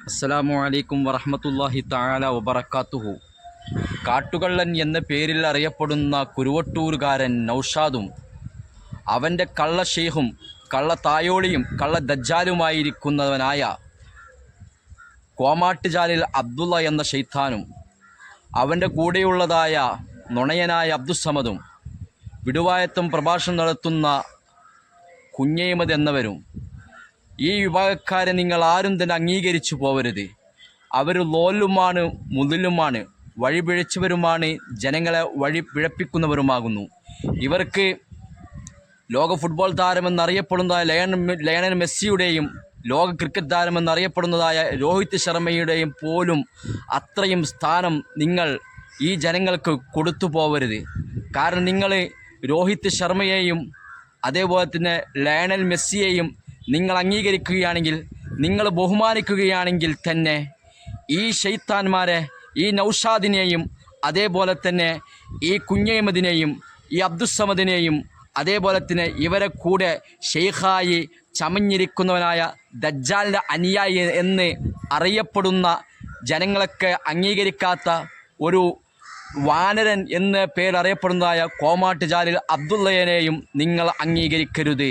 അസ്സലാമു അലൈക്കും വറഹ്മത്തുള്ളാഹി തആല വബറകാതുഹു. കാട്ടുകള്ളൻ എന്ന പേരിൽ അറിയപ്പെടുന്ന കുരുവട്ടൂരുകാരൻ നൗഷാദും അവൻ്റെ കള്ള ഷെയ്ഖും കള്ള തായോളിയും കള്ള ദജ്ജാലുമായിരിക്കുന്നവനായ കോമാട്ടുചാലിൽ അബ്ദുള്ള എന്ന ഷെയ്ത്താനും അവൻ്റെ കൂടെയുള്ളതായ നുണയനായ അബ്ദുസ്സമദും വിടുവായത്തും പ്രഭാഷണം നടത്തുന്ന കുഞ്ഞയ്മദ് എന്നവരും ഈ വിഭാഗക്കാരെ നിങ്ങൾ ആരും തന്നെ അംഗീകരിച്ചു പോവരുത്. അവർ ലോലുമാണ്, മുതലുമാണ്, വഴി പിഴച്ചവരുമാണ്, ജനങ്ങളെ വഴി പിഴപ്പിക്കുന്നവരുമാകുന്നു. ഇവർക്ക് ലോക ഫുട്ബോൾ താരമെന്നറിയപ്പെടുന്നതായ ലയണൽ മെസ്സിയുടെയും ലോക ക്രിക്കറ്റ് താരമെന്നറിയപ്പെടുന്നതായ രോഹിത് ശർമ്മയുടെയും പോലും അത്രയും സ്ഥാനം നിങ്ങൾ ഈ ജനങ്ങൾക്ക് കൊടുത്തു പോവരുത്. കാരണം നിങ്ങൾ രോഹിത് ശർമ്മയെയും അതേപോലെ തന്നെ ലയണൽ മെസ്സിയെയും നിങ്ങൾ അംഗീകരിക്കുകയാണെങ്കിൽ, നിങ്ങൾ ബഹുമാനിക്കുകയാണെങ്കിൽ തന്നെ ഈ ഷെയ്ത്താന്മാരെ, ഈ നൗഷാദിനെയും അതേപോലെ തന്നെ ഈ കുഞ്ഞയ്മദിനെയും ഈ അബ്ദുസ്സമദിനെയും അതേപോലെ തന്നെ ഇവരെ കൂടെ ഷെയ്ഖായി ചമഞ്ഞിരിക്കുന്നവനായ ദജ്ജാലിൻ്റെ അനുയായി എന്ന് അറിയപ്പെടുന്ന ജനങ്ങളൊക്കെ അംഗീകരിക്കാത്ത ഒരു വാനരൻ എന്ന പേരറിയപ്പെടുന്നതായ കോമാട്ടുചാലിൽ അബ്ദുള്ളയെയും നിങ്ങൾ അംഗീകരിക്കരുത്.